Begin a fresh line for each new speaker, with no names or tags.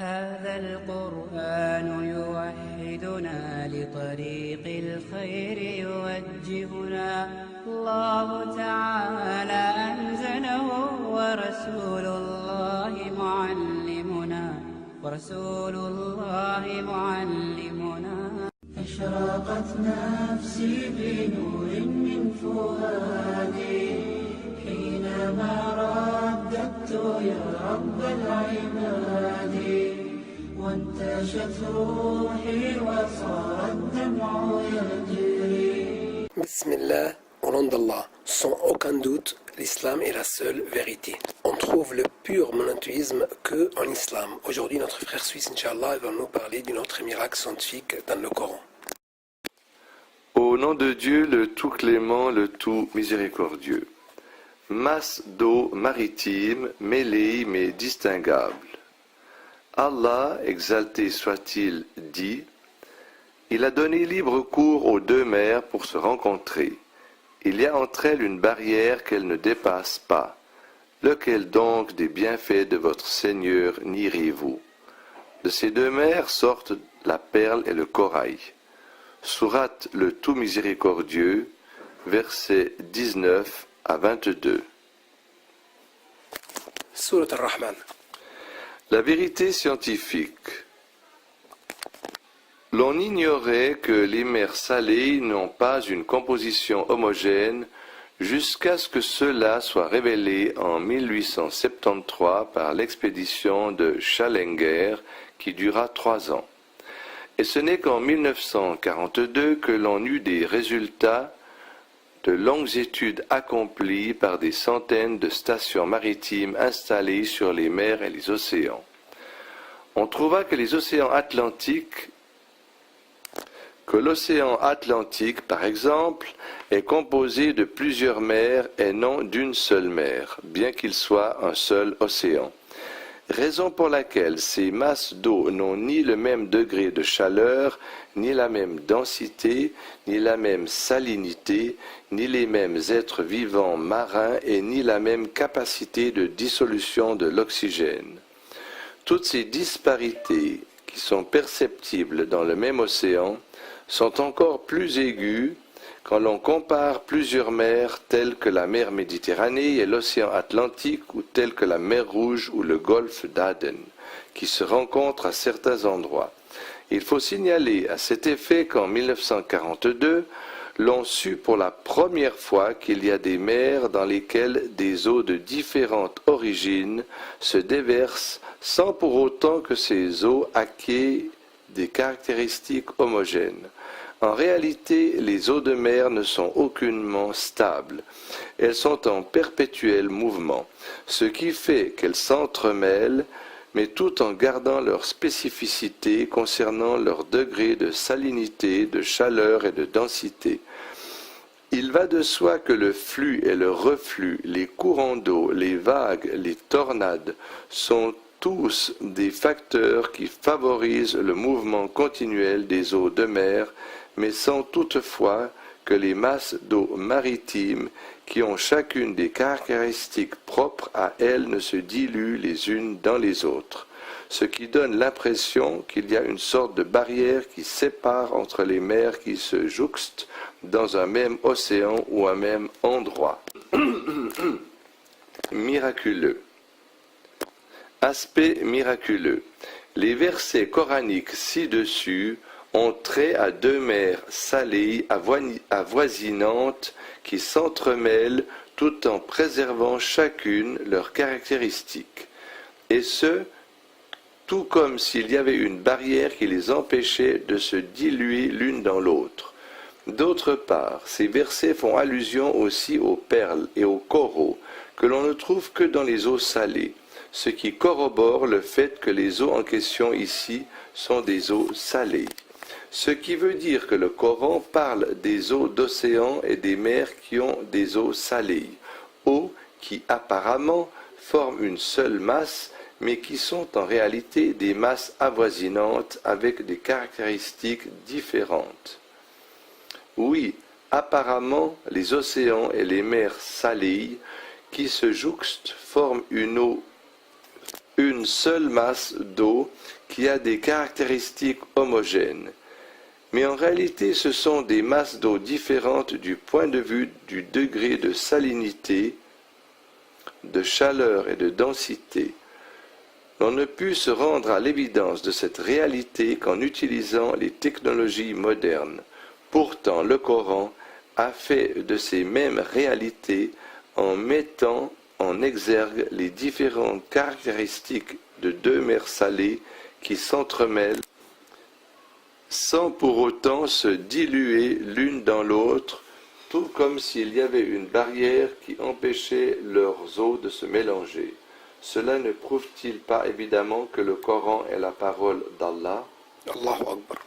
هذا القرآن يوحدنا لطريق الخير يوجهنا الله تعالى أنزله ورسول الله معلمنا أشرقت نفسي بنور من فؤادي حينما رددت يا رب العباد وانتشت روحي وصار الدمع يجري.
Bismillah, au nom d'Allah, sans aucun doute, l'islam est la seule vérité. On trouve le pur monothéisme que en islam. Aujourd'hui, notre frère suisse, Inch'Allah, va nous parler d'un autre miracle scientifique dans le Coran.
Au nom de Dieu, le tout clément, le tout miséricordieux. Masse d'eau maritime, mêlée mais distinguable. Allah, exalté soit-il, dit: Il a donné libre cours aux deux mers pour se rencontrer. Il y a entre elles une barrière qu'elles ne dépassent pas. Lequel donc des bienfaits de votre Seigneur nieriez-vous? De ces deux mers sortent la perle et le corail. Sourate le tout miséricordieux, versets 19 à 22.
Surat al-Rahman.
La vérité scientifique. L'on ignorait que les mers salées n'ont pas une composition homogène jusqu'à ce que cela soit révélé en 1873 par l'expédition de Challenger qui dura 3 ans. Et ce n'est qu'en 1942 que l'on eut des résultats de longues études accomplies par des centaines de stations maritimes installées sur les mers et les océans. On trouva que l'océan Atlantique, par exemple, est composé de plusieurs mers et non d'une seule mer, bien qu'il soit un seul océan. Raison pour laquelle ces masses d'eau n'ont ni le même degré de chaleur, ni la même densité, ni la même salinité, ni les mêmes êtres vivants marins et ni la même capacité de dissolution de l'oxygène. Toutes ces disparités qui sont perceptibles dans le même océan sont encore plus aiguës quand l'on compare plusieurs mers telles que la mer Méditerranée et l'océan Atlantique ou telles que la mer Rouge ou le golfe d'Aden, qui se rencontrent à certains endroits. Il faut signaler à cet effet qu'en 1942, l'on sut pour la première fois qu'il y a des mers dans lesquelles des eaux de différentes origines se déversent sans pour autant que ces eaux acquièrent des caractéristiques homogènes. En réalité, les eaux de mer ne sont aucunement stables. Elles sont en perpétuel mouvement, ce qui fait qu'elles s'entremêlent, mais tout en gardant leur spécificité concernant leur degré de salinité, de chaleur et de densité. Il va de soi que le flux et le reflux, les courants d'eau, les vagues, les tornades sont tous des facteurs qui favorisent le mouvement continuel des eaux de mer, mais sans toutefois que les masses d'eau maritimes, qui ont chacune des caractéristiques propres à elles, ne se diluent les unes dans les autres, ce qui donne l'impression qu'il y a une sorte de barrière qui sépare entre les mers qui se jouxtent dans un même océan ou un même endroit. Miraculeux. Aspect miraculeux. Les versets coraniques ci-dessus ont trait à deux mers salées avoisinantes qui s'entremêlent tout en préservant chacune leurs caractéristiques. Et ce, tout comme s'il y avait une barrière qui les empêchait de se diluer l'une dans l'autre. D'autre part, ces versets font allusion aussi aux perles et aux coraux que l'on ne trouve que dans les eaux salées, ce qui corrobore le fait que les eaux en question ici sont des eaux salées. Ce qui veut dire que le Coran parle des eaux d'océan et des mers qui ont des eaux salées, eaux qui apparemment forment une seule masse, mais qui sont en réalité des masses avoisinantes avec des caractéristiques différentes. Oui, apparemment, les océans et les mers salées qui se jouxtent forment une seule masse d'eau qui a des caractéristiques homogènes. Mais en réalité, ce sont des masses d'eau différentes du point de vue du degré de salinité, de chaleur et de densité. On ne put se rendre à l'évidence de cette réalité qu'en utilisant les technologies modernes. Pourtant, le Coran a fait de ces mêmes réalités en mettant en exergue les différentes caractéristiques de deux mers salées qui s'entremêlent sans pour autant se diluer l'une dans l'autre, tout comme s'il y avait une barrière qui empêchait leurs eaux de se mélanger. Cela ne prouve-t-il pas évidemment que le Coran est la parole d'Allah?
Allahu Akbar.